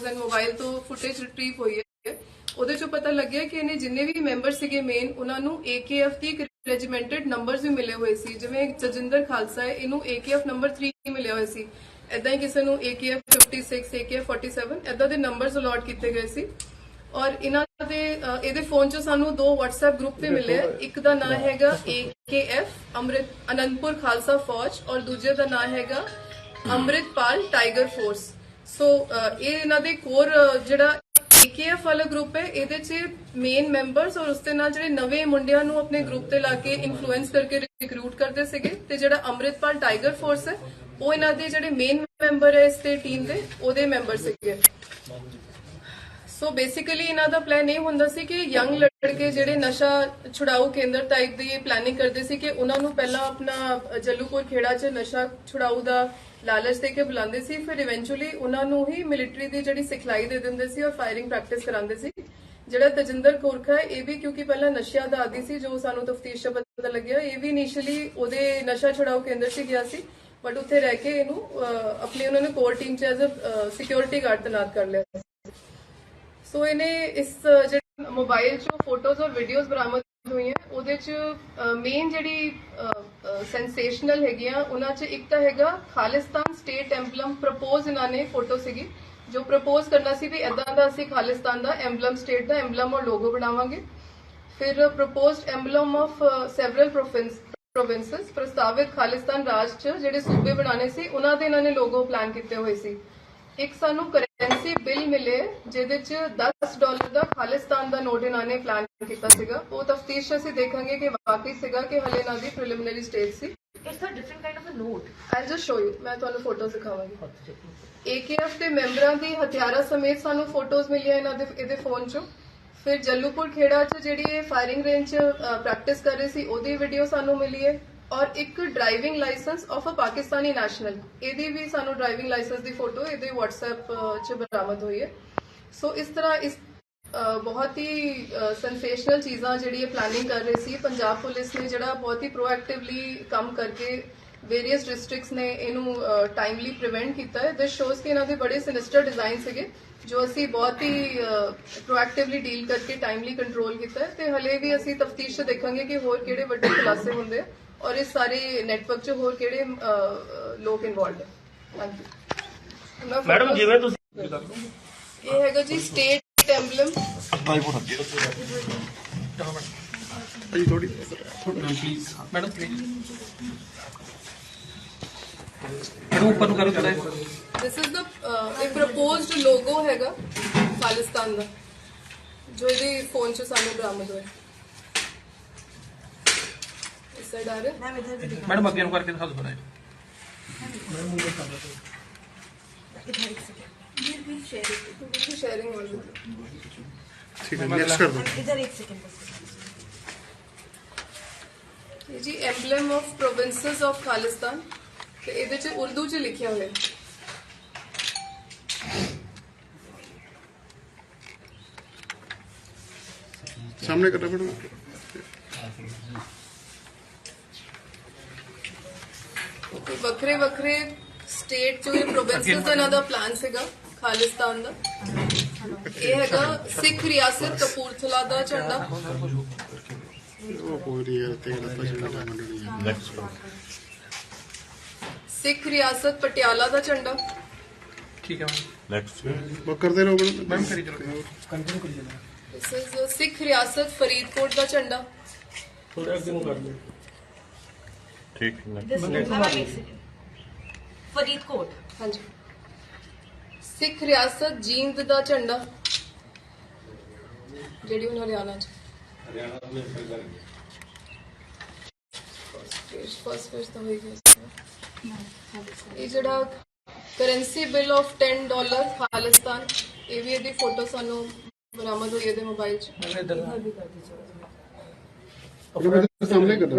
Photos and mobile तो footage retrieve हुई है ਉਹਦੇ ਚੋਂ ਪਤਾ ਲੱਗਿਆ ਕਿ ਇਹਨੇ ਜਿੰਨੇ ਵੀ ਮੈਂਬਰ ਸੀਗੇ ਮੇਨ ਉਹਨਾਂ ਨੂੰ AKF ਦੀ ਰੈਜੀਮੈਂਟਡ ਨੰਬਰਸ ਵੀ ਮਿਲੇ ਹੋਏ ਸੀ। ਜਿਵੇਂ ਤਜਿੰਦਰ ਖਾਲਸਾ ਹੈ, ਇਹਨੂੰ AKF ਨੰਬਰ 3 ਮਿਲਿਆ ਹੋਇਆ ਸੀ। ਇਦਾਂ ਹੀ ਕਿਸੇ ਨੂੰ AKF 56, AKF 47 ਇਦਾਂ ਦੇ ਨੰਬਰਸ ਅਲਾਟ ਕੀਤੇ ਗਏ ਸੀ। ਔਰ ਇਹਨਾਂ ਦੇ ਇਹਦੇ ਫੋਨ 'ਚ ਸਾਨੂੰ 2 WhatsApp ਗਰੁੱਪ ਤੇ ਮਿਲੇ। ਇੱਕ ਦਾ ਨਾਮ ਹੈਗਾ AKF ਅਨੰਦਪੁਰ ਖਾਲਸਾ ਫੌਜ ਔਰ ਦੂਜੇ ਦਾ ਨਾਮ ਹੈਗਾ ਅੰਮ੍ਰਿਤਪਾਲ ਟਾਈਗਰ ਫੋਰਸ। ਸੋ ਇਹ ਇਹਨਾਂ ਦੇ ਕੋਰ ਜਿਹੜਾ AKF वाला ग्रुप है, ਇਹਦੇ 'ਚ ਮੇਨ ਮੈਂਬਰਸ ਔਰ ਉਸਦੇ ਨਾਲ ਜਿਹੜੇ ਨਵੇਂ ਮੁੰਡਿਆਂ ਨੂੰ ਆਪਣੇ ਗਰੁੱਪ ਤੇ ਲਾ ਕੇ ਇਨਫਲੂਐਂਸ ਕਰਕੇ ਰਿਕਰੂਟ ਕਰਦੇ ਸੀਗੇ। ਤੇ ਜਿਹੜਾ ਅੰਮ੍ਰਿਤਪਾਲ ਟਾਈਗਰ ਫੋਰਸ ਹੈ ਉਹ ਇਹਨਾਂ ਦੇ ਜਿਹੜੇ ਮੇਨ ਮੈਂਬਰ ਹੈ ਇਸ ਤੇ ਟੀਮ ਦੇ ਉਹਦੇ ਮੈਂਬਰ ਸੀਗੇ। ਸੋ ਬੇਸਿਕਲੀ ਇਹਨਾਂ ਦਾ ਪਲਾਨ ਇਹ ਹੁੰਦਾ ਸੀ ਕਿ ਯੰਗ ਲੜਕੇ ਜਿਹੜੇ ਨਸ਼ਾ ਛੁਡਾਊ ਕੇਂਦਰ ਟਾਈਪ ਦੀ ਪਲਾਨਿੰਗ ਕਰਦੇ ਸੀ ਕਿ ਉਹਨਾਂ ਨੂੰ ਪਹਿਲਾਂ ਆਪਣਾ ਜੱਲੂਪੁਰ ਖੇੜਾ 'ਚ ਨਸ਼ਾ ਛੁਡਾਊ ਦਾ ਲਾਲਚ ਦੇ ਕੇ ਬੁਲਾਉਂਦੇ ਸੀ, ਫਿਰ ਇਵੈਂਚੁਅਲੀ ਉਹਨਾਂ ਨੂੰ ਹੀ ਮਿਲਟਰੀ ਦੀ ਜਿਹੜੀ ਸਿਖਲਾਈ ਦੇ ਦਿੰਦੇ ਸੀ ਔਰ ਫਾਇਰਿੰਗ ਪ੍ਰੈਕਟਿਸ ਕਰਾਉਂਦੇ ਸੀ। ਜਿਹੜਾ ਤਜਿੰਦਰ ਕੋਰਖਾ ਹੈ ਇਹ ਵੀ ਕਿਉਂਕਿ ਪਹਿਲਾਂ ਨਸ਼ਿਆਂ ਦਾ ਆਦੀ ਸੀ, ਜੋ ਸਾਨੂੰ ਤਫਤੀਸ਼ 'ਚ ਪਤਾ ਲੱਗਿਆ, ਇਹ ਵੀ ਇਨੀਸ਼ੀਅਲੀ ਉਹਦੇ ਨਸ਼ਾ ਛੁਡਾਊ ਕੇਂਦਰ 'ਚ ਗਿਆ ਸੀ ਬਟ ਉੱਥੇ ਰਹਿ ਕੇ ਇਹਨੂੰ ਆਪਣੀ ਉਹਨਾਂ ਨੇ ਕੋਰ ਟੀਮ 'ਚ ਐਜ਼ ਅ ਸਿਕਿਉਰਿਟੀ ਗਾਰਡ ਤੈਨਾਤ ਕਰ ਲਿਆ। ਸੋ ਇਹਨੇ ਇਸ ਜਿਹੜੇ ਮੋਬਾਈਲ 'ਚੋਂ ਫੋਟੋਜ਼ ਔਰ ਵੀਡੀਓਜ਼ ਬਰਾਮਦ ਹੋਈਆਂ ਉਹਦੇ 'ਚ ਮੇਨ ਜਿਹੜੀ ਸੈਂਸੇਸ਼ਨਲ ਹੈਗੀਆਂ ਉਹਨਾਂ 'ਚ ਇੱਕ ਤਾਂ ਹੈਗਾ ਖਾਲਿਸਤਾਨ ਸਟੇਟ ਐਂਬਲਮ ਪ੍ਰਪੋਜ਼ ਇਹਨਾਂ ਨੇ ਫੋਟੋ ਸੀਗੀ ਜੋ ਪ੍ਰਪੋਜ਼ ਕਰਨਾ ਸੀ ਵੀ ਇਦਾਂ ਦਾ ਅਸੀਂ ਖਾਲਿਸਤਾਨ ਦਾ ਐਂਬਲਮ ਸਟੇਟ ਦਾ ਐਂਬਲਮ ਔਰ ਲੋਗੋ ਬਣਾਵਾਂਗੇ। ਫਿਰ ਪ੍ਰਪੋਜ਼ਡ ਐਂਬਲਮ ਆਫ ਸੈਵਰਲ ਪ੍ਰੋਵਿੰਸਸ ਪ੍ਰਸਤਾਵਿਤ ਖਾਲਿਸਤਾਨ ਰਾਜ 'ਚ ਜਿਹੜੇ ਸੂਬੇ ਬਣਾਣੇ ਸੀ ਉਹਨਾਂ ਦੇ ਇਹਨਾਂ ਨੇ ਲੋਗੋ ਪਲਾਨ ਕੀਤੇ ਹੋਏ ਸੀ। ਇੱਕ ਸਾਨੂੰ ਕਰੰਸੀ ਬਿੱਲ ਮਿਲੇ ਜਿਹਦੇ 'ਚ $10 ਦਾ ਖਾਲਿਸਤਾਨ ਦਾ ਨੋਟ ਇਹਨਾਂ ਨੇ ਪਲਾਨ ਕੀਤਾ ਸੀਗਾ। ਉਹ ਤਫਤੀਸ਼ ਅਸੀਂ ਦੇਖਾਂਗੇ ਕਿ ਵਾਕਈ ਸੀਗਾ ਕਿ ਹਲੇ ਇਹਨਾਂ ਦੀ preliminary stage C. It's a different kind of a note. I'll just show you. ਮੈਂ ਤੁਹਾਨੂੰ ਫੋਟੋ ਦਿਖਾਵਾਂਗੀ। AKF ਦੇ ਮੈਂਬਰਾਂ ਦੀ ਹਥਿਆਰਾਂ ਸਮੇਤ ਸਾਨੂੰ ਫੋਟੋਜ਼ ਮਿਲੀਆਂ ਇਹਨਾਂ ਦੇ ਇਹਦੇ ਫੋਨ 'ਚੋਂ। ਫਿਰ ਜੱਲੂਪੁਰ ਖੇੜਾ 'ਚ ਜਿਹੜੀ ਇਹ ਫਾਇਰਿੰਗ ਰੇਂਜ 'ਚ ਪ੍ਰੈਕਟਿਸ ਕਰ ਰਹੇ ਸੀ ਉਹਦੀ ਵੀਡੀਓ ਸਾਨੂੰ ਮਿਲੀ ਹੈ ਔਰ ਇੱਕ driving licence of a Pakistani national ਇਹਦੀ ਵੀ ਸਾਨੂੰ ਡਰਾਈਵਿੰਗ ਲਾਇਸੈਂਸ ਦੀ ਫੋਟੋ ਇਹਦੇ WhatsApp 'ਚ ਬਰਾਮਦ ਹੋਈ ਹੈ। ਸੋ ਇਸ ਤਰ੍ਹਾਂ ਇਸ ਬਹੁਤ ਹੀ ਸੈਂਸੇਸ਼ਨਲ ਚੀਜ਼ਾਂ ਜਿਹੜੀ ਇਹ ਪਲਾਨਿੰਗ ਕਰ ਰਹੀ ਸੀ। ਪੰਜਾਬ ਪੁਲਿਸ ਨੇ ਜਿਹੜਾ ਬਹੁਤ ਹੀ ਪ੍ਰੋਐਕਟਿਵਲੀ ਕੰਮ ਕਰਕੇ ਵੇਰੀਅਸ ਡਿਸਟ੍ਰਿਕਟਸ ਨੇ ਇਹਨੂੰ ਟਾਈਮਲੀ ਪ੍ਰੀਵੈਂਟ ਕੀਤਾ ਹੈ। ਦਿਸ ਸ਼ੋਜ਼ ਕਿ ਇਹਨਾਂ ਦੇ ਬੜੇ ਸਿਨਿਸਟਰ ਡਿਜ਼ਾਈਨ ਸੀਗੇ ਜੋ ਅਸੀਂ ਬਹੁਤ ਹੀ ਪ੍ਰੋਐਕਟਿਵਲੀ ਡੀਲ ਕਰਕੇ ਟਾਈਮਲੀ ਕੰਟਰੋਲ ਕੀਤਾ ਹੈ ਤੇ ਹਲੇ ਵੀ ਅਸੀਂ ਤਫਤੀਸ਼ 'ਚ ਦੇਖਾਂਗੇ ਕਿ ਹੋਰ ਕਿਹੜੇ ਵੱਡੇ ਖੁਲਾਸੇ ਹੁੰਦੇ ਆ ਔਰ ਇਸ ਸਾਰੇ ਨੈਟਵਰਕ 'ਚ ਹੋਰ ਕਿਹੜੇ ਲੋਕ ਇਨਵੋਲਵਡ ਹੈ। Thank you madam. ਜਿਵੇਂ ਤੁਸੀਂ ਇਹ ਹੈਗਾ ਜੀ ਸਟੇਟ ਐਂਬਲਮ ਥੋੜੀ ਪਲੀਜ਼ ਮੈਡਮ ਪਲੀਜ਼ ऊपर करो थोड़ा। दिस इज द एक प्रपोज्ड लोगो हैगा खालिस्तान ਦਾ ਜੋ ਇਹਦੇ ਫੋਨ 'ਚ ਸਾਨੂੰ ਬਰਾਮਦ ਹੋਇਆ। ਇਸ ਸਾਈਡ ਆ ਰਿਹਾ ਮੈਡਮ ਅੱਗੇ ਨੂੰ ਕਰਕੇ ਦਿਖਾ ਦਿਓ ਥੋੜਾ। शेयरिंग ठीक है नेक्स्ट कर दो। इधर एक सेकंड बस। ये जी emblem of provinces of Khalistan ਤੇ ਇਹਦੇ 'ਚ ਉਰਦੂ 'ਚ ਲਿਖਿਆ ਹੋਇਆ। सामने करना मैडम। ਵੱਖਰੇ ਵੱਖਰੇ ਸਟੇਟ 'ਚ ਇਹ ਪ੍ਰੋਵਿੰਸਸ ਦਾ ਇਹਨਾਂ ਦਾ ਪਲਾਨ ਸੀਗਾ ਖਾਲਿਸਤਾਨ ਦਾ। ਇਹ ਹੈਗਾ ਸਿੱਖ ਰਿਆਸਤ ਕਪੂਰਥਲਾ ਦਾ ਝੰਡਾ। वो पूरी है तेल पचड़ा मंडली है। नेक्स्ट ਸਿੱਖ ਰਿਆਸਤ ਪਟਿਆਲਾ ਦਾ ਝੰਡਾ। ठीक है नेक्स्ट वो करते रहो मैम करी चलो कंटिन्यू करिए। This is ਸਿੱਖ ਰਿਆਸਤ ਫਰੀਦਕੋਟ ਦਾ ਝੰਡਾ। थोड़ा आगे कर दो। ठीक This नेक्स्ट is एक सेकंड। फरीदकोट। ਹਾਂਜੀ। ਸਿੱਖ ਰਿਆਸਤ ਜੀਂਦ ਦਾ ਝੰਡਾ ਜਿਹੜੀ ਹੁਣ ਹਰਿਆਣਾ 'ਚ। ਫਸਟ ਪੇਜ ਤਾਂ ਹੋਈ ਗਿਆ। ਇਹ ਜਿਹੜਾ ਕਰੰਸੀ ਬਿੱਲ ਆਫ $10 ਖਾਲਿਸਤਾਨ ਇਹ ਵੀ ਇਹਦੀ ਫੋਟੋ ਸਾਨੂੰ ਬਰਾਮਦ ਹੋਈ ਇਹਦੇ ਮੋਬਾਈਲ 'ਚ। सामने कर दो।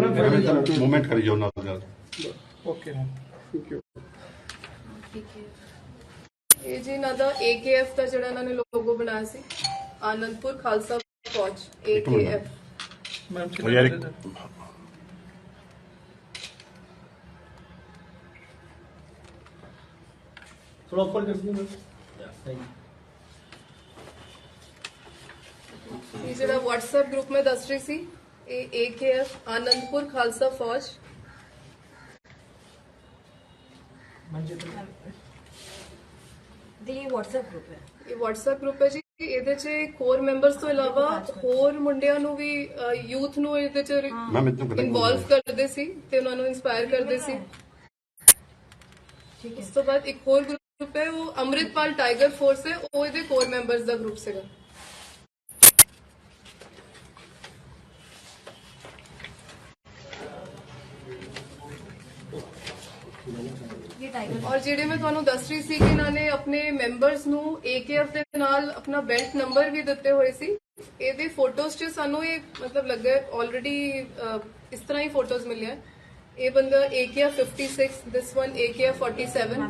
मूवमेंट करी जाओ ना। Okay ma'am thank you. ਇਹ ਜੀ ਇਹਨਾਂ ਦਾ AKF ਦਾ ਜਿਹੜਾ ਇਹਨਾਂ ਨੇ ਲੋਗੋ ਬਣਾਇਆ ਸੀ ਆਨੰਦਪੁਰ ਖਾਲਸਾ ਫੌਜ AKF। मैम यार थोड़ा ऊपर कर दीजिए। ਇਹ ਜਿਹੜਾ WhatsApp ਗਰੁੱਪ ਮੈਂ ਦੱਸ ਰਹੀ ਸੀ ਇਹ AKF ਆਨੰਦਪੁਰ ਖਾਲਸਾ ਫੌਜ The WhatsApp group है. ਇਹ WhatsApp ਗਰੁੱਪ ਹੈ ਜੀ ਇਹਦੇ 'ਚ ਕੋਰ ਮੈਂਬਰਸ ਤੋਂ ਇਲਾਵਾ ਹੋਰ ਮੁੰਡਿਆਂ ਨੂੰ ਵੀ ਯੂਥ ਨੂੰ ਇਹਦੇ 'ਚ ਮੈਮ ਇਤਨੂੰ ਕਦੇ ਇਨਵੋਲਵ ਕਰਦੇ ਸੀ ਤੇ ਉਹਨਾਂ ਨੂੰ ਇਨਸਪਾਇਰ ਕਰਦੇ ਸੀ ठीक है. ਉਸ ਤੋਂ ਬਾਅਦ ਇੱਕ ਹੋਰ ਗਰੁੱਪ ਹੈ ਉਹ ਅੰਮ੍ਰਿਤਪਾਲ ਟਾਈਗਰ ਫੋਰਸ ਹੈ ਉਹ ਇਹਦੇ ਕੋਰ ਮੈਂਬਰਸ ਦਾ ਗਰੁੱਪ ਸੀਗਾ ये टाइगर. ਔਰ ਜਿਹੜੇ ਮੈਂ ਤੁਹਾਨੂੰ ਦੱਸ ਰਹੀ ਸੀ ਕਿ ਇਹਨਾਂ ਨੇ ਆਪਣੇ ਮੈਂਬਰਸ ਨੂੰ AKF ਦੇ ਨਾਲ ਆਪਣਾ ਬੈਲਟ ਨੰਬਰ ਵੀ ਦਿੱਤੇ ਹੋਏ ਸੀ ਇਹਦੇ ਫੋਟੋਜ਼ 'ਚ ਸਾਨੂੰ ਇਹ ਮਤਲਬ ਲੱਗਾ ਆਲਰੇਡੀ ਇਸ ਤਰ੍ਹਾਂ ਹੀ ਫੋਟੋਜ਼ ਮਿਲਿਆ ਇਹ ਬੰਦਾ AKF 56 this one AKF 47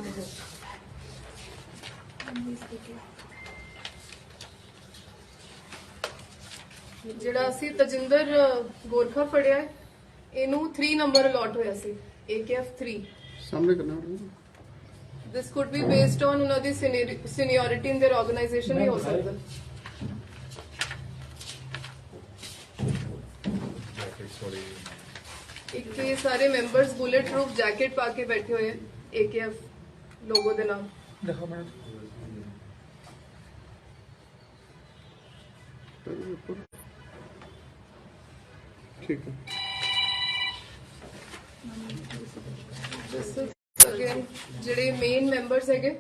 ਜਿਹੜਾ ਅਸੀਂ ਤਜਿੰਦਰ ਗੋਰਖਾ ਫੜਿਆ ਹੈ, ਇਹਨੂੰ 3 ਨੰਬਰ ਅਲਾਟ ਹੋਇਆ ਸੀ AKF 3 ਸਾਹਮਣੇ ਕਰਨਾ ਹੋਣਾ This could be based on ਉਹਨਾਂ ਦੀ seniority in their organization ਵੀ ਹੋ ਸਕਦਾ ਇੱਕ ਇਹ ਸਾਰੇ ਮੈਂਬਰਸ ਬੁਲੇਟ ਪ੍ਰੂਫ ਜੈਕਟ ਪਾ ਕੇ ਬੈਠੇ ਹੋਏ ਹੈ AKF ਲੋਗੋ ਦੇ ਨਾਲ देखो मैडम ਠੀਕ ਹੈ This is again ਜਿਹੜੇ ਮੇਨ ਮੈਂਬਰਸ ਹੈਗੇ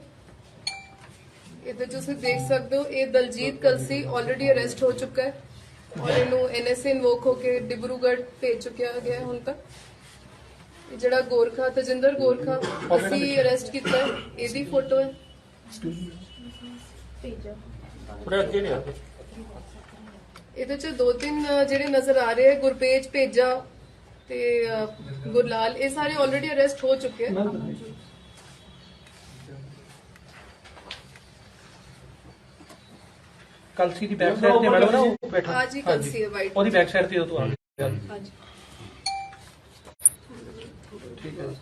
ਇਹਦੇ 'ਚ ਤੁਸੀਂ ਦੇਖ ਸਕਦੇ ਹੋ ਇਹ ਦਲਜੀਤ ਕਲਸੀ ਆਲਰੇਡੀ ਅਰੈਸਟ ਹੋ ਚੁੱਕਾ ਹੈ ਔਰ ਇਹਨੂੰ NSA ਇਨਵੋਕ ਹੋ ਕੇ ਡਿਬਰੂਗੜ੍ਹ ਭੇਜ ਚੁੱਕਿਆ ਗਿਆ ਹੁਣ ਤੱਕ ਇਹ ਜਿਹੜਾ ਗੋਰਖਾ ਤਜਿੰਦਰ ਗੋਰਖਾ ਅਸੀਂ ਅਰੈਸਟ ਕੀਤਾ ਹੈ ਇਹਦੀ ਫੋਟੋ ਹੈ थोड़ा आगे नहीं आते ਇਹਦੇ 'ਚ 2-3 ਜਿਹੜੇ ਨਜ਼ਰ ਆ ਰਹੇ ਹੈ ਗੁਰਪੇਜ ਭੇਜਾ ਤੇ ਗੁਰਲਾਲ ਇਹ ਸਾਰੇ ਆਲਰੇਡੀ ਅਰੈਸਟ ਹੋ ਚੁੱਕੇ ਹੈ कलसी की बैक साइड ते मैडम ना वो बैठा आज ही कलसी है वाइट और बैक साइड ते तो आ गया ਹਾਂਜੀ ठीक है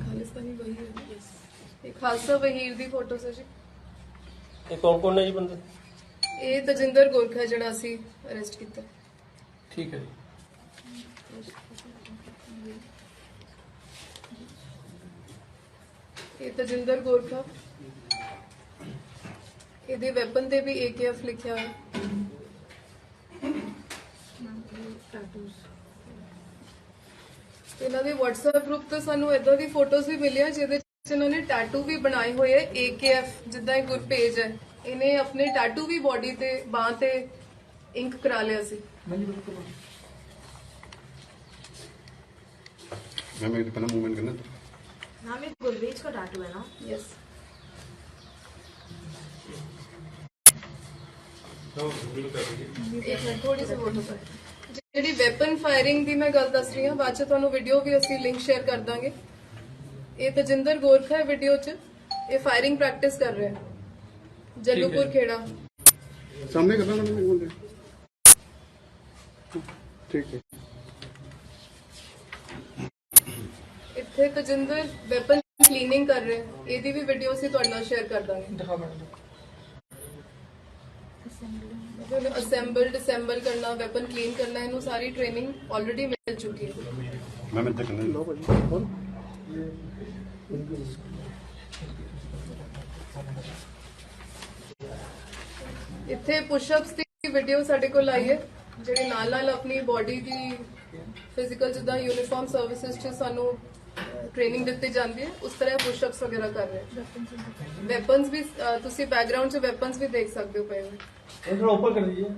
ਖਾਲਿਸਤਾਨੀ ਵਹੀ ਹੈ yes। ਇਹ ਖਾਲਸਾ ਵਹੀਰ ਦੀ ਫੋਟੋ ਹੈ ਜੀ ये कौन कौन है जी बंदे ਇਹ ਤਜਿੰਦਰ ਗੋਰਖਾ ਜਿਹੜਾ ਅਸੀਂ ਅਰੈਸਟ ਕੀਤਾ ठीक है ਇਹ ਤਜਿੰਦਰ ਗੋਰਖਾ ਇਹਦੇ ਵੈਪਨ ਤੇ ਵੀ AKF ਲਿਖਿਆ ਹੋਇਆ ਇਹਨਾਂ ਦੇ WhatsApp ਗਰੁੱਪ ਤੋਂ ਸਾਨੂੰ ਇਦਾਂ ਦੀ ਫੋਟੋਜ਼ ਵੀ ਮਿਲੀਆਂ ਜਿਹਦੇ ਵਿੱਚ ਇਹਨਾਂ ਨੇ ਟੈਟੂ ਵੀ ਬਣਾਏ ਹੋਏ ਹੈ AKF ਜਿੱਦਾਂ ਇਹ ਗੁਰਪੇਜ ਹੈ ਇਹਨੇ ਆਪਣੇ ਟੈਟੂ ਵੀ ਬਾਡੀ ਤੇ ਬਾਹ ਤੇ ਇੰਕ ਕਰਾ ਲਿਆ ਸੀ ਮੈਂ ਮੇਰੇ ਪਹਿਲਾਂ ਮੂਵਮੈਂਟ ਕਰਨਾ नाम एक गुरवेज का टैटू है ना. ਯੈਸ ਥੋੜੀ ਜਿਹੀ ਫੋਟੋ ਪਰ ਜਿਹੜੀ ਵੈਪਨ ਫਾਇਰਿੰਗ ਦੀ ਮੈਂ ਗੱਲ ਦੱਸ ਰਹੀ ਹਾਂ ਬਾਅਦ ਚ ਤੁਹਾਨੂੰ ਵੀਡੀਓ ਵੀ ਅਸੀਂ ਲਿੰਕ ਸ਼ੇਅਰ ਕਰ ਦਾਂਗੇ ਇਹ ਤਜਿੰਦਰ ਗੋਰਖਾ ਹੈ ਵੀਡੀਓ 'ਚ ਇਹ ਫਾਇਰਿੰਗ ਪ੍ਰੈਕਟਿਸ ਕਰ ਰਿਹਾ ਹੈ ਜੱਲੂਪੁਰ ਖੇੜਾ ਸਾਹਮਣੇ ਕਰਨਾ ਮੈਡਮ ਇੱਕ ਬੰਦੇ ਠੀਕ ਹੈ ਇੱਥੇ ਤਜਿੰਦਰ ਵੈਪਨ ਕਲੀਨਿੰਗ ਕਰ ਰਿਹਾ ਹੈ ਇਹਦੀ ਵੀ ਵੀਡੀਓ ਅਸੀਂ ਤੁਹਾਡੇ ਨਾਲ ਸ਼ੇਅਰ ਕਰ ਦਾਂਗੇ दिखा मैडम ਅਸੈਂਬਲ ਡਿਸੈਂਬਲ ਕਰਨਾ ਵੈਪਨ ਕਲੀਨ ਕਰਨਾ ਇਹਨੂੰ ਸਾਰੀ ਟ੍ਰੇਨਿੰਗ ਆਲਰੇਡੀ ਮਿਲ ਚੁੱਕੀ ਹੈ ਮੈਂ ਇੱਥੇ ਕਰਨਾ ਲਓ ਭਾਜੀ ਹੋਰ ਇੱਥੇ ਪੁਸ਼ਅਪਸ ਦੀ ਵੀਡੀਓ ਸਾਡੇ ਕੋਲ ਆਈ ਹੈ ਜਿਹੜੇ ਨਾਲ ਨਾਲ ਆਪਣੀ ਬਾਡੀ ਦੀ ਫਿਜ਼ੀਕਲ ਜਿੱਦਾਂ ਯੂਨੀਫਾਰਮ ਸਰਵਿਸਿਜ਼ 'ਚ ਸਾਨੂੰ ਟ੍ਰੇਨਿੰਗ ਦਿੱਤੀ ਜਾਂਦੀ ਹੈ ਉਸ ਤਰ੍ਹਾਂ ਪੁਸ਼ਅਪਸ ਵਗੈਰਾ ਕਰ ਰਹੇ ਵੈਪਨਸ ਵੀ ਤੁਸੀਂ ਬੈਕਗ੍ਰਾਉਂਡ 'ਚ ਵੈਪਨਸ ਵੀ ਦੇਖ ਸਕਦੇ ਹੋ ਪਏ ਹੋਏ थोड़ा ऊपर कर दीजिए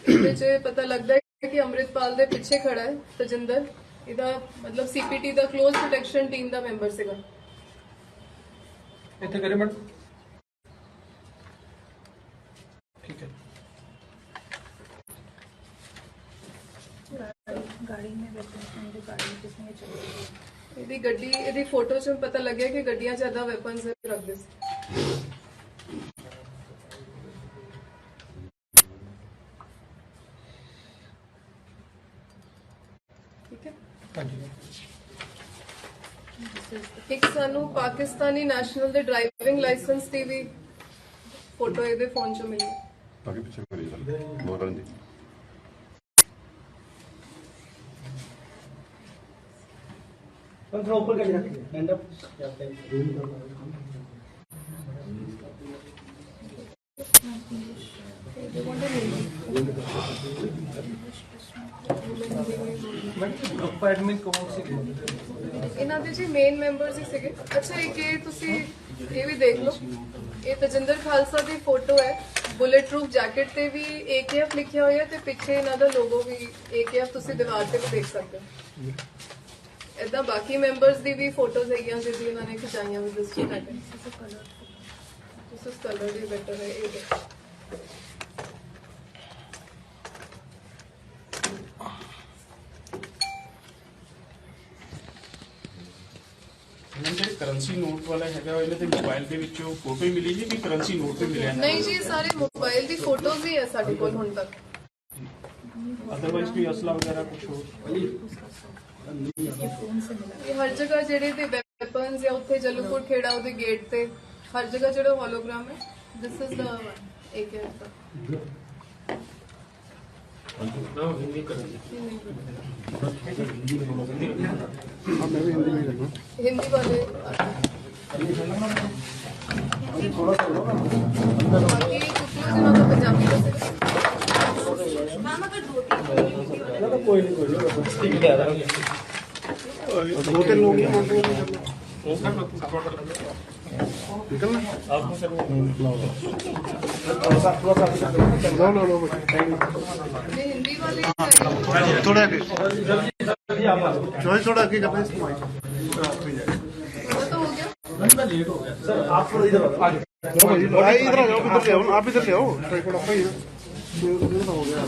ਇਹਦੇ 'ਚ ਪਤਾ ਲੱਗਦਾ ਹੈ ਕਿ ਅੰਮ੍ਰਿਤਪਾਲ ਦੇ ਪਿੱਛੇ ਖੜਾ ਹੈ ਤਜਿੰਦਰ ਇਹਦਾ ਮਤਲਬ CPT ਦਾ ਕਲੋਜ਼ ਪ੍ਰੋਟੈਕਸ਼ਨ ਟੀਮ ਦਾ ਮੈਂਬਰ ਸੀਗਾ इतने करें मैडम ठीक है गाड़ी में वेपन्स जो गाड़ी जिसमें ये चल रही है ਇਹਦੀ ਗੱਡੀ ਇਹਦੀ ਫੋਟੋ 'ਚ ਪਤਾ ਲੱਗਿਆ ਕਿ ਗੱਡੀਆਂ 'ਚ ਜ਼ਿਆਦਾ ਵੈਪਨਸ ਰੱਖਦੇ ਸੀ ਠੀਕ ਹੈ हाँ जी ਇੱਕ ਸਾਨੂੰ ਪਾਕਿਸਤਾਨੀ ਨੈਸ਼ਨਲ ਦੇ ਡਰਾਈਵਿੰਗ ਲਾਇਸੈਂਸ ਦੀ ਵੀ ਫੋਟੋ ਇਹਦੇ ਫੋਨ 'ਚ ਮਿਲੀ। आगे पीछे करिए मोहन जी मैम थोड़ा ऊपर करके रखिए हैंड अप ਐਡਮਿਨ ਕੌਣ ਸੀ ਇਹਨਾਂ ਦੇ ਜੀ ਮੇਨ ਮੈਂਬਰਸ ਹੀ ਸੀਗੇ। ਅੱਛਾ ਇੱਕ ਇਹ ਤੁਸੀਂ ਇਹ ਵੀ ਦੇਖ ਲਓ, ਇਹ ਤਜਿੰਦਰ ਖਾਲਸਾ ਦੀ ਫੋਟੋ ਹੈ। ਬੁਲੇਟ ਪ੍ਰੂਫ ਜੈਕਟ ਤੇ ਵੀ AKF ਲਿਖਿਆ ਹੋਇਆ ਤੇ ਪਿੱਛੇ ਇਹਨਾਂ ਦਾ ਲੋਗੋ ਵੀ AKF ਤੁਸੀਂ ਦੀਵਾਰ ਤੇ ਵੀ ਦੇਖ ਸਕਦੇ ਹੋ। ਏਦਾਂ ਬਾਕੀ ਮੈਂਬਰਸ ਦੀ ਵੀ ਫੋਟੋਜ਼ ਹੈਗੀਆਂ ਜਿਹਦੀ ਇਹਨਾਂ ਨੇ ਖਿਚਾਈਆਂ ਵੀ ਰਜਿਸਟਰ ਕਰਕੇ। ਇਸ ਕਲਰ ਦੀ ਬੈਟਰ ਹੈ ਇਹ ਦੇਖੋ। ਜਿਹੜੇ ਕਰੰਸੀ ਨੋਟ ਵਾਲਾ ਹੈਗਾ ਇਹਨਾਂ ਦੇ ਮੋਬਾਈਲ ਦੇ ਵਿੱਚੋਂ ਫੋਟੋ ਹੀ ਮਿਲੀ ਜੀ ਕਿ ਕਰੰਸੀ ਨੋਟ ਵੀ ਮਿਲਿਆ ਨਹੀਂ ਜੀ, ਇਹ ਸਾਰੇ ਮੋਬਾਈਲ ਦੀ ਫੋਟੋਜ਼ ਹੀ ਹੈ ਸਾਡੇ ਕੋਲ ਹੁਣ ਤੱਕ। ਅਦਰਵਾਈਜ਼ ਕੋਈ ਅਸਲਾ ਵਗੈਰਾ ਕੁਝ ਹੋਰ ਇਹ ਹਰ ਜਗ੍ਹਾ ਜਿਹੜੇ ਤੇ ਵੈਪਨਸ ਜਾਂ ਉੱਥੇ ਜਲੂਪੁਰ ਖੇੜਾ ਉਹਦੇ ਗੇਟ ਤੇ ਹਰ ਜਗ੍ਹਾ ਜਿਹੜਾ ਹੋਲੋਗ੍ਰਾਮ ਹੈ, ਦਿਸ ਇਜ਼ ਦਾ AKF ਦਾ। हाँ मैं भी हिंदी में करना हिंदी वाले बाकी कुछ लोग जिन्होंने पंजाबी का मैम अगर 2-3 कोई नहीं दो तीन लोग हैं निकलना लो ये हिंदी वाले थोड़ा चॉइस थोड़ा आगे करना इसको तो हो गया। सर आप थोड़ा इधर आ जाओ इधर आ जाओ इधर ले आओ आप इधर ले आओ ट्राइपॉड आपका ही है हो गया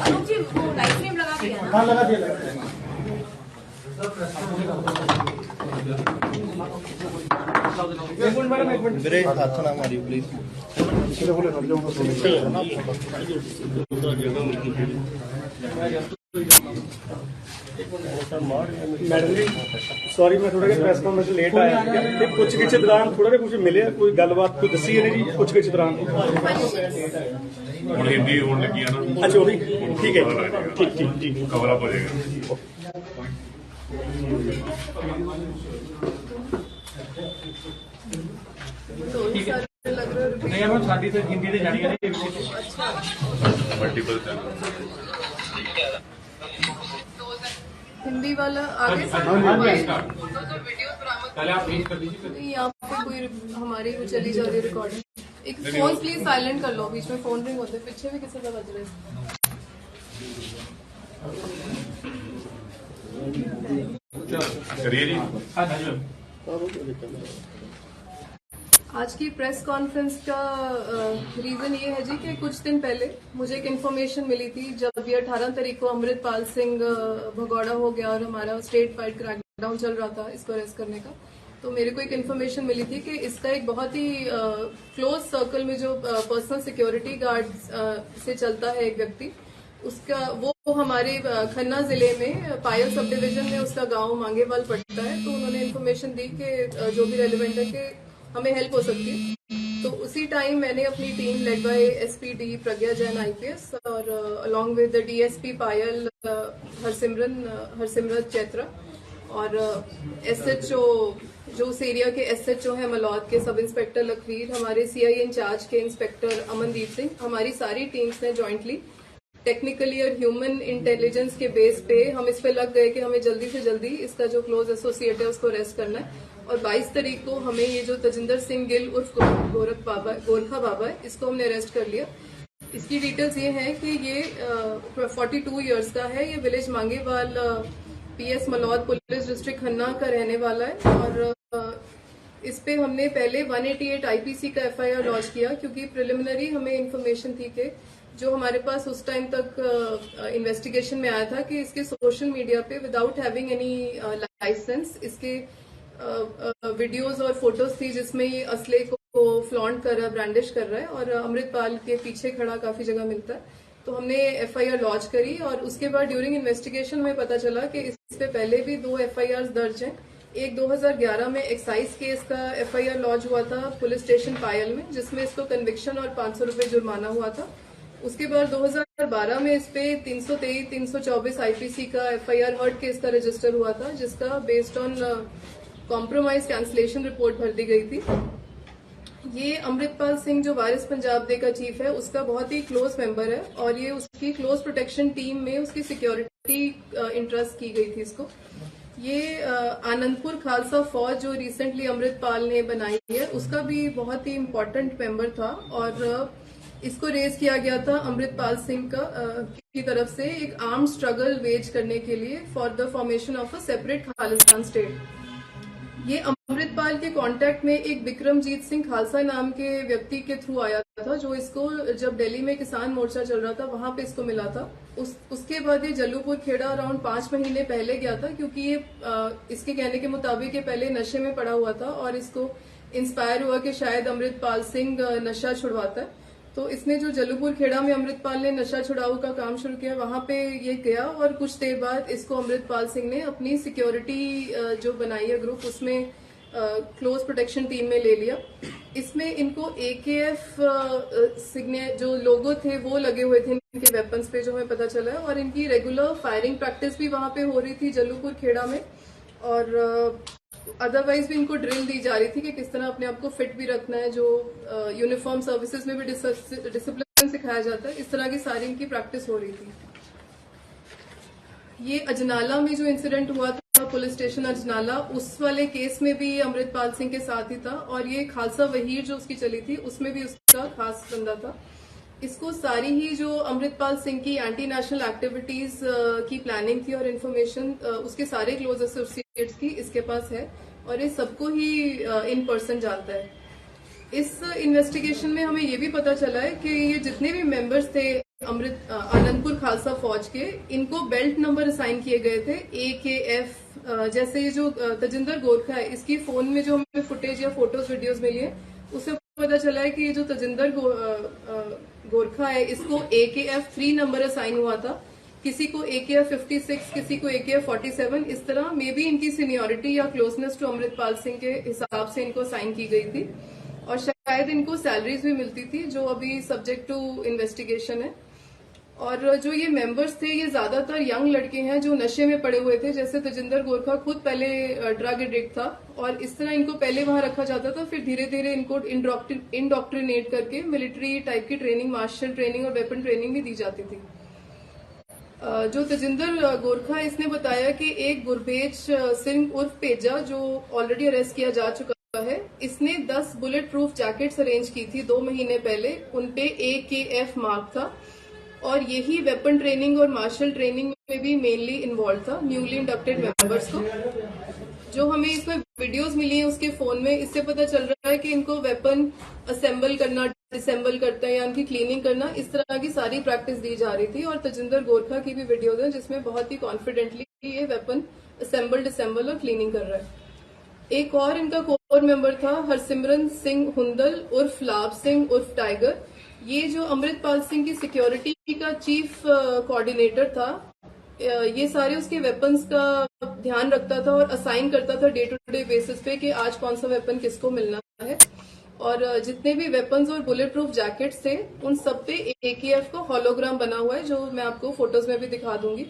अनूप जी वो लाइव स्ट्रीम लगा दिया ना। हाँ लगा दिया एक मिनट मैडम एक मिनट मेरे हाथ ना मारियो प्लीज इसलिए बोले हट जाओ मैडम जी सॉरी मैं थोड़ा ਜਿਹਾ ਪ੍ਰੈਸ ਕਾਨਫਰੰਸ ਲੇਟ ਆਇਆ ਤੇ ਪੁੱਛ ਗਿੱਛ ਦੌਰਾਨ ਥੋੜਾ ਜਿਹਾ ਕੁਝ ਮਿਲਿਆ ਕੋਈ ਗੱਲਬਾਤ ਕੋਈ ਦੱਸੀ ਇਹਨੇ ਜੀ ਪੁੱਛ ਗਿੱਛ ਦੌਰਾਨ ਹੁਣ ਹਿੰਦੀ ਹੋਣ ਲੱਗੀ ਆ ਨਾ ਅੱਛਾ ਉਹ ਵੀ ਠੀਕ ਹੈ ਜੀ ਠੀਕ ਠੀਕ ਕਵਰ ਅਪ ਹੋ ਜਾਏਗਾ तो ही सारे लग रहे हैं। ਨਹੀਂ ਮੈਂ ਸਾਡੀ ਤੇ ਹਿੰਦੀ ਤੇ ਜਾਣੀ ਹੈ मल्टीपल चैनल हिंदी वाला आगे हाँ जी, तो जो वीडियो बरामद पहले आप प्लीज कर दीजिए नहीं, यहाँ पे कोई हमारी वो चली जा रही रिकॉर्डिंग। एक फोन प्लीज साइलेंट कर लो, बीच में फोन रिंग होते पीछे भी किसी का बज रहे करिए जी हाँ जी आज की प्रेस कॉन्फ्रेंस का रीजन ये है जी कि कुछ दिन पहले मुझे एक इन्फॉर्मेशन मिली थी जब ये 18 तारीख को अमृतपाल सिंह भगौड़ा हो गया और हमारा स्टेट वाइड क्रैकडाउन चल रहा था इसको अरेस्ट करने का। तो मेरे को एक इन्फॉर्मेशन मिली थी कि इसका एक बहुत ही क्लोज सर्कल में जो पर्सनल सिक्योरिटी गार्ड से चलता है एक व्यक्ति, उसका वो हमारे खन्ना जिले में पायल सब डिवीजन में उसका गांव मांगेवाल पड़ता है। तो उन्होंने इन्फॉर्मेशन दी कि जो भी रेलिवेंट है कि हमें हेल्प हो सकती है। तो उसी टाइम मैंने अपनी team led by SPD Pragya Jain IPS और अलॉन्ग विद DSP पायल हरसिमरत चैत्रा और SHO जो उस एरिया के SHO है मलौद के सब इंस्पेक्टर लखवीर, हमारे CI इंचार्ज के इंस्पेक्टर अमनदीप सिंह, हमारी सारी टीम्स ने जॉइंटली टेक्निकली और ह्यूमन इंटेलिजेंस के बेस पे हम इस पे लग गए कि हमें जल्दी से जल्दी इसका जो क्लोज एसोसिएट है उसको अरेस्ट करना है। और 22 तारीख को हमें ये जो तजिंदर सिंह गिल उर्फ गोरखा बाबा है, इसको हमने अरेस्ट कर लिया। इसकी डिटेल्स ये हैं कि ये 42 इयर्स का है, ये village Mangewal PS Malaud police district Khanna का रहने वाला है। और इस पे हमने पहले 188 IPC का FIR लॉन्च किया क्योंकि प्रिलिमिनरी हमें इन्फॉर्मेशन थी कि जो हमारे पास उस टाइम तक इन्वेस्टिगेशन में आया था कि इसके सोशल मीडिया पे विदाउट हैविंग एनी लाइसेंस इसके वीडियोस और फोटोज थी जिसमें ये असले को फ्लॉन्ट कर रहा है, ब्रांडिश कर रहा है और अमृतपाल के पीछे खड़ा काफी जगह मिलता है। तो हमने एफआईआर लॉन्च करी और उसके बाद ड्यूरिंग इन्वेस्टिगेशन हमें पता चला कि इस पे पहले भी 2 एफआईआर दर्ज हैं। एक 2011 में एक्साइज केस का एफआईआर लॉन्च हुआ था पुलिस स्टेशन पायल में, जिसमें इसको कन्विक्शन और 500 रुपए जुर्माना हुआ था। उसके बाद 2012 में इस पे 323, 324 आईपीसी का एफआईआर हर्ट केस का रजिस्टर हुआ था, जिसका based on compromise cancellation report भर दी गई थी। ये अमृतपाल सिंह जो वारिस पंजाब डे का चीफ है, उसका बहुत ही क्लोज मेंबर है और ये उसकी क्लोज प्रोटेक्शन टीम में उसकी सिक्योरिटी इंटरेस्ट की गई थी इसको। ये आनंदपुर खालसा फौज जो रिसेंटली अमृतपाल ने बनाई है, उसका भी बहुत ही इम्पोर्टेंट मेंबर था और इसको रेज किया गया था अमृतपाल सिंह की तरफ से एक आर्म स्ट्रगल वेज करने के लिए for the formation of a separate Khalistan state. ये अमृतपाल के कांटेक्ट में एक विक्रमजीत सिंह खालसा नाम के व्यक्ति के थ्रू आया था, जो इसको जब दिल्ली में किसान मोर्चा चल रहा था वहां पे इसको मिला था। उसके बाद ये जल्लूपुर खेड़ा अराउंड 5 महीने पहले गया था, क्योंकि ये इसके कहने के मुताबिक ये पहले नशे में पड़ा हुआ था और इसको इंस्पायर हुआ कि शायद अमृतपाल सिंह नशा छुड़वाता है। तो इसने जो जल्लूपुर खेड़ा में अमृतपाल ने नशा छुड़ाऊ का काम शुरू किया, वहां पे ये गया और कुछ देर बाद इसको अमृतपाल सिंह ने अपनी सिक्योरिटी जो बनाई है ग्रुप, उसमें क्लोज प्रोटेक्शन टीम में ले लिया। इसमें इनको एकेएफ जो लोगो थे वो लगे हुए थे इनके वेपन्स पे, जो हमें पता चला है, और इनकी रेगुलर फायरिंग प्रैक्टिस भी वहां पे हो रही थी जल्लूपुर खेड़ा में, और अदरवाइज भी इनको ड्रिल दी जा रही थी कि किस तरह अपने आप को फिट भी रखना है, जो यूनिफॉर्म सर्विसेज में भी डिसिप्लिन सिखाया जाता है, इस तरह की सारी इनकी प्रैक्टिस हो रही थी। ये अजनाला में जो इंसिडेंट हुआ था पुलिस स्टेशन अजनाला, उस वाले केस में भी अमृतपाल सिंह के साथ ही था, और ये खालसा वहीर जो उसकी चली थी उसमें भी उसका खास बंदा था। इसको सारी ही जो अमृतपाल सिंह की एंटी नेशनल एक्टिविटीज की प्लानिंग थी और इन्फॉर्मेशन उसके सारे क्लोज एसोसिएट्स की इसके पास है, और ये सबको ही इन पर्सन जानता है। इस इन्वेस्टिगेशन में हमें ये भी पता चला है कि ये जितने भी मेंबर्स थे आनंदपुर खालसा फौज के, इनको बेल्ट नंबर असाइन किए गए थे AKF। जैसे ये जो तजिंदर गोरखा है, इसकी फोन में जो हमें फुटेज या फोटोज वीडियोज मिली है, उससे पता चला है कि ये जो तजिंदर गोरखा है, इसको AKF 3 नंबर असाइन हुआ था, किसी को AKF 56, किसी को AKF 47। इस तरह मे बी इनकी सीनियोरिटी या क्लोजनेस टू अमृतपाल सिंह के हिसाब से इनको असाइन की गई थी, और शायद इनको सैलरीज भी मिलती थी, जो अभी सब्जेक्ट टू इन्वेस्टिगेशन है। और जो ये मेंबर्स थे, ये ज्यादातर यंग लड़के हैं जो नशे में पड़े हुए थे। जैसे तजिंदर गोरखा खुद पहले ड्रग एडिक्ट था, और इस तरह इनको पहले वहां रखा जाता था, फिर धीरे धीरे इनको इंडोक्ट्रिनेट करके मिलिट्री टाइप की ट्रेनिंग, मार्शल ट्रेनिंग और वेपन ट्रेनिंग भी दी जाती थी। जो तजिंदर गोरखा है, इसने बताया कि एक गुरबेज सिंह उर्फ पेजा, जो ऑलरेडी अरेस्ट किया जा चुका है, इसने 10 बुलेट प्रूफ जैकेट्स अरेंज की थी 2 महीने पहले, उनपे AKF मार्क था, और यही वेपन ट्रेनिंग और मार्शल ट्रेनिंग में भी मेनली इन्वॉल्व था न्यूली इंडक्टेड मेंबर्स को। जो हमें इसमें वीडियोस मिली है उसके फोन में, इससे पता चल रहा है कि इनको वेपन असेंबल करना, डिसेंबल करना या उनकी क्लीनिंग करना, इस तरह की सारी प्रैक्टिस दी जा रही थी। और तजिंदर गोरखा की भी वीडियोज है जिसमें बहुत ही कॉन्फिडेंटली ये वेपन असेंबल, डिसेंबल और क्लीनिंग कर रहा है। एक और इनका कोर मेंबर था हरसिमरन सिंह हुंदल उर्फ लाभ सिंह उर्फ टाइगर। ये जो अमृतपाल सिंह की सिक्योरिटी का चीफ कोऑर्डिनेटर था, ये सारे उसके वेपन्स का ध्यान रखता था और असाइन करता था डे टू डे बेसिस पे कि आज कौन सा वेपन किसको मिलना है। और जितने भी वेपन्स और बुलेट प्रूफ जैकेट्स थे, उन सब पे AKF का होलोग्राम बना हुआ है, जो मैं आपको फोटोज में भी दिखा दूंगी।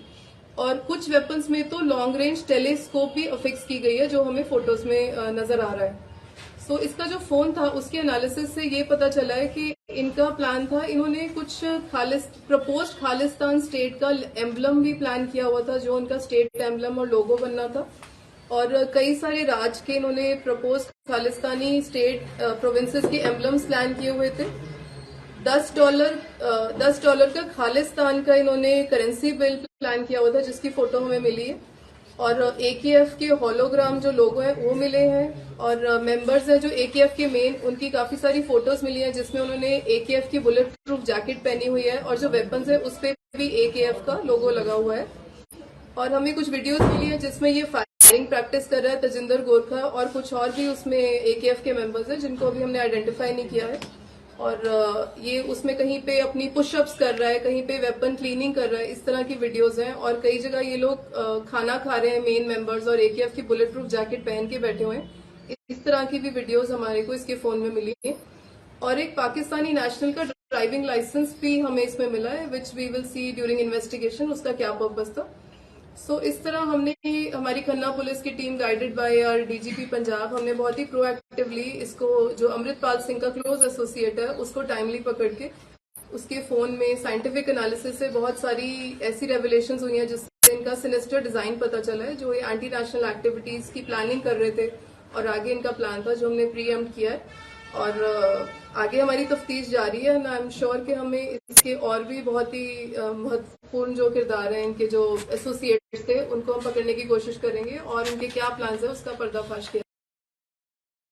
और कुछ वेपन्स में तो लॉन्ग रेंज टेलीस्कोप भी अफिक्स की गई है, जो हमें फोटोज में नजर आ रहा है। सो इसका जो फोन था, उसके एनालिसिस से ये पता चला है कि इनका प्लान था, इन्होंने कुछ प्रपोज्ड खालिस्तान स्टेट का एम्बलम भी प्लान किया हुआ था, जो उनका स्टेट एम्बलम और लोगो बनना था। और कई सारे राज्य के इन्होंने प्रपोज खालिस्तानी स्टेट प्रोविंसेस के एम्बलम्स प्लान किए हुए थे। $10 का खालिस्तान का इन्होंने करेंसी बिल प्लान किया हुआ था, जिसकी फोटो हमें मिली है। और AKF के होलोग्राम जो लोगो हैं वो मिले हैं, और मेंबर्स हैं जो AKF के मेन, उनकी काफी सारी फोटोज मिली हैं, जिसमें उन्होंने AKF की बुलेट प्रूफ जैकेट पहनी हुई है, और जो वेपन्स है उस पर भी AKF का लोगो लगा हुआ है। और हमें कुछ वीडियोस मिली है जिसमें ये फायरिंग प्रैक्टिस कर रहा है तजिंदर गोरखा, और कुछ और भी उसमें AKF के मेंबर्स हैं जिनको अभी हमने आइडेंटिफाई नहीं किया है। और ये उसमें कहीं पे अपनी पुशअप्स कर रहा है, कहीं पे वेपन क्लीनिंग कर रहा है, इस तरह की वीडियोस हैं। और कई जगह ये लोग खाना खा रहे हैं मेन मेंबर्स और एकेएफ की बुलेट प्रूफ जैकेट पहन के बैठे हुए हैं। इस तरह की भी वीडियोस हमारे को इसके फोन में मिली है। और एक पाकिस्तानी नेशनल का ड्राइविंग लाइसेंस भी हमें इसमें मिला है, which we will see during investigation उसका क्या पर्पज था। सो इस तरह हमने हमारी खन्ना पुलिस की team guided by our DGP Punjab, हमने बहुत ही प्रोएक्टिवली इसको, जो अमृतपाल सिंह का क्लोज एसोसिएट है, उसको टाइमली पकड़ के उसके फोन में साइंटिफिक एनालिसिस से बहुत सारी ऐसी रेवलेशंस हुई हैं जिससे इनका सिनेस्टर डिजाइन पता चला है, जो ये एंटी नेशनल एक्टिविटीज की प्लानिंग कर रहे थे और आगे इनका प्लान था जो हमने प्रीएम्प्ट किया है। और आगे हमारी तफ्तीश जारी है एंड आई एम श्योर कि हमें इसके और भी बहुत ही महत्वपूर्ण जो किरदार हैं, इनके जो एसोसिएट्स थे, उनको हम पकड़ने की कोशिश करेंगे और उनके क्या प्लान्स है उसका पर्दाफाश किया